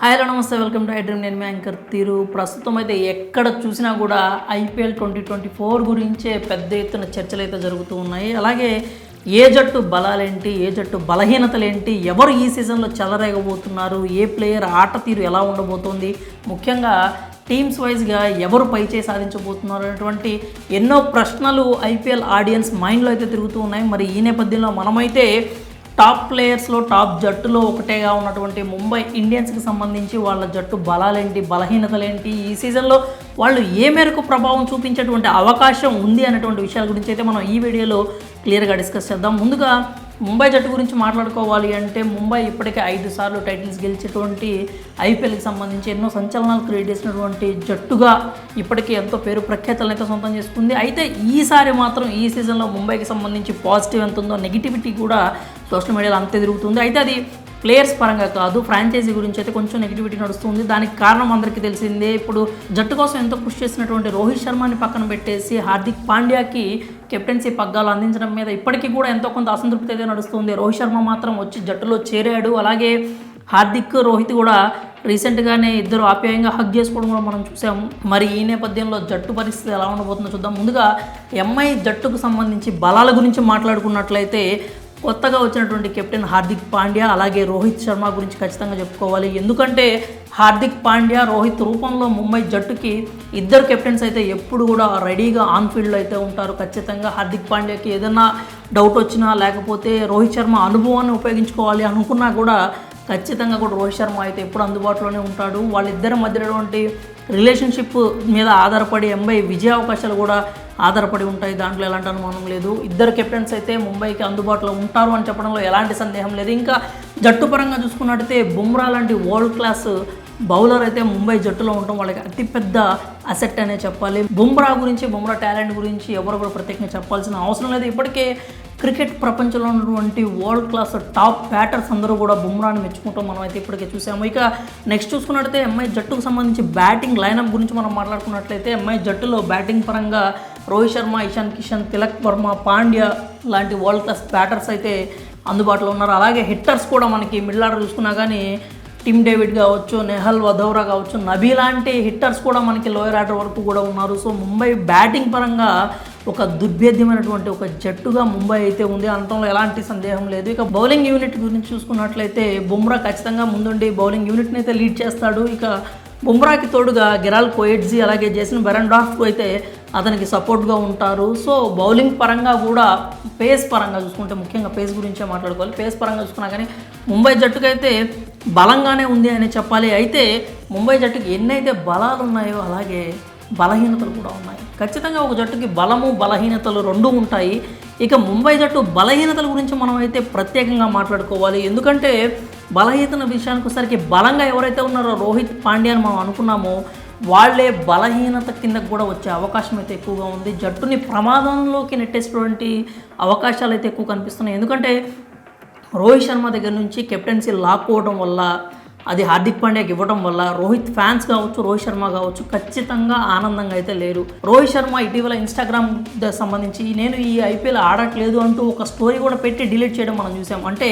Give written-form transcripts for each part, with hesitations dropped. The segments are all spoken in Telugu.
హాయ్ హలో నమస్తే వెల్కమ్ టు ఐడ్రీమ్. నేను మీ యాంకర్ తీరు. ప్రస్తుతం అయితే ఎక్కడ చూసినా కూడా ఐపీఎల్ 2024 గురించే పెద్ద ఎత్తున చర్చలు అయితే జరుగుతూ ఉన్నాయి. అలాగే ఏ జట్టు బలాలేంటి, ఏ జట్టు బలహీనతలేంటి, ఎవరు ఈ సీజన్లో చెలరేగబోతున్నారు, ఏ ప్లేయర్ ఆట తీరు ఎలా ఉండబోతోంది, ముఖ్యంగా టీమ్స్ వైజ్గా ఎవరు పైచే సాధించబోతున్నారు అనేటువంటి ఎన్నో ప్రశ్నలు ఐపీఎల్ ఆడియన్స్ మైండ్లో అయితే తిరుగుతూ ఉన్నాయి. మరి ఈ నేపథ్యంలో మనమైతే టాప్ ప్లేయర్స్లో టాప్ జట్టులో ఒకటేగా ఉన్నటువంటి ముంబై ఇండియన్స్కి సంబంధించి వాళ్ళ జట్టు బలాలేంటి, బలహీనతలేంటి, ఈ సీజన్లో వాళ్ళు ఏ మేరకు ప్రభావం చూపించేటువంటి అవకాశం ఉంది అనేటువంటి విషయాల గురించి అయితే మనం ఈ వీడియోలో క్లియర్గా డిస్కస్ చేద్దాం. ముందుగా ముంబై జట్టు గురించి మాట్లాడుకోవాలి అంటే ముంబై ఇప్పటికే 5 సార్లు టైటిల్స్ గెలిచేటువంటి ఐపీఎల్కి సంబంధించి ఎన్నో సంచలనాలు క్రియేట్ చేసినటువంటి జట్టుగా ఇప్పటికీ ఎంతో పేరు ప్రఖ్యాతలను అయితే సొంతం చేసుకుంది. అయితే ఈసారి మాత్రం ఈ సీజన్లో ముంబైకి సంబంధించి పాజిటివ్ ఎంత ఉందో నెగిటివిటీ కూడా సోషల్ మీడియాలో అంతే తిరుగుతుంది. అయితే అది ప్లేయర్స్ పరంగా కాదు, ఫ్రాంచైజీ గురించి అయితే కొంచెం నెగిటివిటీ నడుస్తుంది. దానికి కారణం అందరికీ తెలిసిందే. ఇప్పుడు జట్టు కోసం ఎంతో కృషి చేసినటువంటి రోహిత్ శర్మని పక్కన పెట్టేసి హార్దిక్ పాండ్యాకి కెప్టెన్సీ పగ్గాలు అందించడం మీద ఇప్పటికీ కూడా ఎంతో కొంత అసంతృప్తి అయితే నడుస్తుంది. రోహిత్ శర్మ మాత్రం వచ్చి జట్టులో చేరాడు. అలాగే హార్దిక్, రోహిత్ కూడా రీసెంట్గానే ఇద్దరు ఆప్యాయంగా హగ్ చేసుకోవడం కూడా మనం చూసాము. మరి ఈ నేపథ్యంలో జట్టు పరిస్థితి ఎలా ఉండబోతుందో చూద్దాం. ముందుగా ఎంఐ జట్టుకు సంబంధించి బలాల గురించి మాట్లాడుకున్నట్లయితే కొత్తగా వచ్చినటువంటి కెప్టెన్ హార్దిక్ పాండ్యా, అలాగే రోహిత్ శర్మ గురించి ఖచ్చితంగా చెప్పుకోవాలి. ఎందుకంటే హార్దిక్ పాండ్యా, రోహిత్ రూపంలో ముంబై జట్టుకి ఇద్దరు కెప్టెన్స్ అయితే ఎప్పుడు కూడా రెడీగా ఆన్ ఫీల్డ్లో అయితే ఉంటారు. ఖచ్చితంగా హార్దిక్ పాండ్యాకి ఏదైనా డౌట్ వచ్చినా, లేకపోతే రోహిత్ శర్మ అనుభవాన్ని ఉపయోగించుకోవాలి అనుకున్నా కూడా ఖచ్చితంగా కూడా రోహిత్ శర్మ అయితే ఎప్పుడు అందుబాటులోనే ఉంటాడు. వాళ్ళిద్దరి మధ్యనటువంటి రిలేషన్షిప్ మీద ఆధారపడి ఎంఐ విజయ అవకాశాలు కూడా ఆధారపడి ఉంటాయి. దాంట్లో ఎలాంటి అనుమానం లేదు. ఇద్దరు కెప్టెన్స్ అయితే ముంబైకి అందుబాటులో ఉంటారు అని చెప్పడంలో ఎలాంటి సందేహం లేదు. ఇంకా జట్టు పరంగా చూసుకున్నట్టయితే బుమ్రా లాంటి వరల్డ్ క్లాస్ బౌలర్ అయితే ముంబై జట్టులో ఉండటం వాళ్ళకి అతిపెద్ద అసెట్ అనే చెప్పాలి. బుమ్రా టాలెంట్ గురించి ఎవరు కూడా ప్రత్యేకంగా చెప్పాల్సిన అవసరం లేదు. ఇప్పటికే క్రికెట్ ప్రపంచంలో ఉన్నటువంటి వరల్డ్ క్లాస్ టాప్ బ్యాటర్స్ అందరూ కూడా బుమ్రాని మెచ్చుకుంటాం మనం అయితే ఇప్పటికే చూసాము. ఇక నెక్స్ట్ చూసుకున్నట్లయితే ఎంఐ జట్టుకు సంబంధించి బ్యాటింగ్ లైనప్ గురించి మనం మాట్లాడుకున్నట్లయితే ఎంఐ జట్టులో బ్యాటింగ్ పరంగా రోహిత్ శర్మ, ఇషాన్ కిషన్, తిలక్ వర్మ, పాండ్యా లాంటి వరల్డ్ క్లాస్ బ్యాటర్స్ అయితే అందుబాటులో ఉన్నారు. అలాగే హిట్టర్స్ కూడా మనకి మిడిల్ ఆర్డర్ చూసుకున్నా కానీ టిమ్ డేవిడ్ కావచ్చు, నెహల్ వధౌరా కావచ్చు, నబీ లాంటి హిట్టర్స్ కూడా మనకి లోయర్ ఆర్డర్ వరకు కూడా ఉన్నారు. సో ముంబై బ్యాటింగ్ పరంగా ఒక దుర్భేద్యమైనటువంటి ఒక జట్టుగా ముంబై అయితే ఉంది అనడంలో ఎలాంటి సందేహం లేదు. ఇక బౌలింగ్ యూనిట్ గురించి చూసుకున్నట్లయితే బుమ్రా ఖచ్చితంగా ముందుండి బౌలింగ్ యూనిట్ని అయితే లీడ్ చేస్తాడు. ఇక బుమ్రాకి తోడుగా గెరాల్ కోయెట్జీ, అలాగే జేసన్ బెరెండార్ఫ్ అయితే అతనికి సపోర్ట్గా ఉంటారు. సో బౌలింగ్ పరంగా కూడా పేస్ పరంగా చూసుకుంటే, ముఖ్యంగా పేస్ గురించే మాట్లాడుకోవాలి. పేస్ పరంగా చూసుకున్నా కానీ ముంబై జట్టుకైతే బలంగానే ఉంది అని చెప్పాలి. అయితే ముంబై జట్టుకి ఎన్నైతే బలాలు ఉన్నాయో అలాగే బలహీనతలు కూడా ఉన్నాయి. ఖచ్చితంగా ఒక జట్టుకి బలము, బలహీనతలు రెండూ ఉంటాయి. ఇక ముంబై జట్టు బలహీనతల గురించి మనం అయితే ప్రత్యేకంగా మాట్లాడుకోవాలి. ఎందుకంటే బలహీనత విషయానికి వచ్చేసరికి బలంగా ఎవరైతే ఉన్నారో రోహిత్ పాండ్యా అని మనం అనుకున్నామో వాళ్ళే బలహీనత కిందకు కూడా వచ్చే అవకాశం అయితే ఎక్కువగా ఉంది. జట్టుని ప్రమాదంలోకి నెట్టేసినటువంటి అవకాశాలు అయితే ఎక్కువ కనిపిస్తున్నాయి. ఎందుకంటే రోహిత్ శర్మ దగ్గర నుంచి కెప్టెన్సీ లాక్కోవడం వల్ల, అది హార్దిక్ పాండ్యాకి ఇవ్వడం వల్ల రోహిత్ ఫ్యాన్స్ కావచ్చు, రోహిత్ శర్మ కావచ్చు ఖచ్చితంగా ఆనందంగా అయితే లేరు. రోహిత్ శర్మ ఇటీవల ఇన్స్టాగ్రామ్ సంబంధించి నేను ఈ ఐపీఎల్ ఆడట్లేదు అంటూ ఒక స్టోరీ కూడా పెట్టి డిలీట్ చేయడం మనం చూసాం. అంటే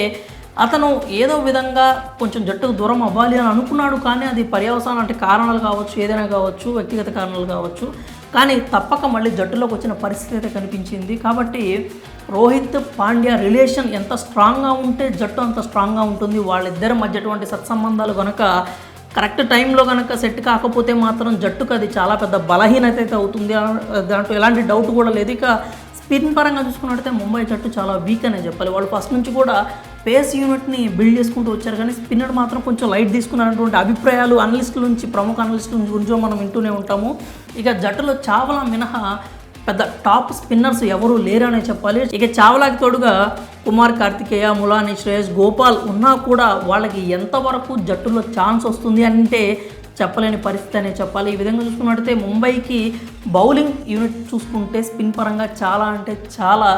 అతను ఏదో విధంగా కొంచెం జట్టుకు దూరం అవ్వాలి అని అనుకున్నాడు. కానీ అది పర్యవసానం అంటే కారణాలు కావచ్చు, ఏదైనా కావచ్చు, వ్యక్తిగత కారణాలు కావచ్చు, కానీ తప్పక మళ్ళీ జట్టులోకి వచ్చిన పరిస్థితి అయితే కనిపించింది. కాబట్టి రోహిత్ పాండ్యా రిలేషన్ ఎంత స్ట్రాంగ్గా ఉంటే జట్టు అంత స్ట్రాంగ్గా ఉంటుంది. వాళ్ళిద్దరి మధ్యటువంటి సత్సంబంధాలు కనుక కరెక్ట్ టైంలో కనుక సెట్ కాకపోతే మాత్రం జట్టుకు అది చాలా పెద్ద బలహీనత అయితే అవుతుంది. దాంట్లో ఎలాంటి డౌట్ కూడా లేదు. ఇక స్పిన్ పరంగా చూసుకున్నట్టయితే ముంబై జట్టు చాలా వీక్ అనే చెప్పాలి. వాళ్ళు ఫస్ట్ నుంచి కూడా పేస్ యూనిట్ని బిల్డ్ చేసుకుంటూ వచ్చారు, కానీ స్పిన్నర్ మాత్రం కొంచెం లైట్ తీసుకున్నటువంటి అభిప్రాయాలు అనలిస్టుల నుంచి, ప్రముఖ అనలిస్టుల గురించి మనం వింటూనే ఉంటాము. ఇక జట్టులో చావలా మినహా పెద్ద టాప్ స్పిన్నర్స్ ఎవరూ లేరనే చెప్పాలి. ఇక చావలాకి తోడుగా కుమార్ కార్తికేయ, ములాని, శ్రేయస్ గోపాల్ ఉన్నా కూడా వాళ్ళకి ఎంతవరకు జట్టులో ఛాన్స్ వస్తుంది అంటే చెప్పలేని పరిస్థితి అనే చెప్పాలి. ఈ విధంగా చూసుకున్నట్టయితే ముంబైకి బౌలింగ్ యూనిట్ చూసుకుంటే స్పిన్ పరంగా చాలా అంటే చాలా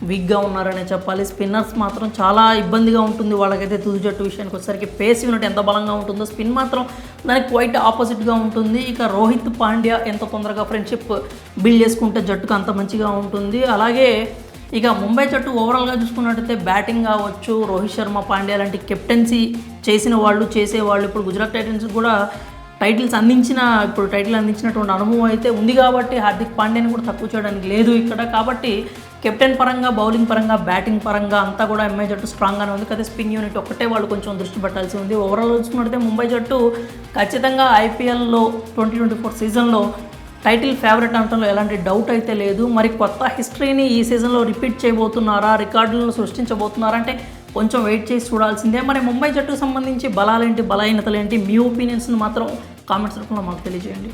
వీక్గా ఉన్నారనే చెప్పాలి. స్పిన్నర్స్ మాత్రం చాలా ఇబ్బందిగా ఉంటుంది వాళ్ళకైతే. తుది జట్టు విషయానికి వచ్చేసరికి పేస్ యూనిట్ ఎంత బలంగా ఉంటుందో స్పిన్ మాత్రం దానికి క్వైట్ ఆపోజిట్గా ఉంటుంది. ఇక రోహిత్ పాండ్యా ఎంత తొందరగా ఫ్రెండ్షిప్ బిల్డ్ చేసుకుంటే జట్టుకు అంత మంచిగా ఉంటుంది. అలాగే ఇక ముంబై జట్టు ఓవరాల్గా చూసుకున్నట్టయితే బ్యాటింగ్ కావచ్చు, రోహిత్ శర్మ, పాండ్యా లాంటి కెప్టెన్సీ చేసేవాళ్ళు ఇప్పుడు గుజరాత్ టైటన్స్ కూడా టైటిల్ అందించినటువంటి అనుభవం అయితే ఉంది కాబట్టి హార్దిక్ పాండ్యాని కూడా తక్కువ చేయడానికి లేదు ఇక్కడ. కాబట్టి కెప్టెన్ పరంగా, బౌలింగ్ పరంగా, బ్యాటింగ్ పరంగా అంతా కూడా ఎంఐ జట్టు స్ట్రాంగ్గానే ఉంది. కదా స్పిన్ యూనిట్ ఒక్కటే వాళ్ళు కొంచెం దృష్టి పెట్టాల్సి ఉంది. ఓవరాల్ చూసుకున్నట్టయితే ముంబై జట్టు ఖచ్చితంగా ఐపీఎల్లో 2024 సీజన్లో టైటిల్ ఫేవరెట్ అనడంలో ఎలాంటి డౌట్ అయితే లేదు. మరి కొత్త హిస్టరీని ఈ సీజన్లో రిపీట్ చేయబోతున్నారా, రికార్డులను సృష్టించబోతున్నారా అంటే కొంచెం వెయిట్ చేసి చూడాల్సిందే. మరి ముంబై జట్టుకు సంబంధించి బలాలేంటి, బలహీనతలేంటి, మీ ఒపీనియన్స్ని మాత్రం కామెంట్స్ రూపంలో మాకు తెలియజేయండి.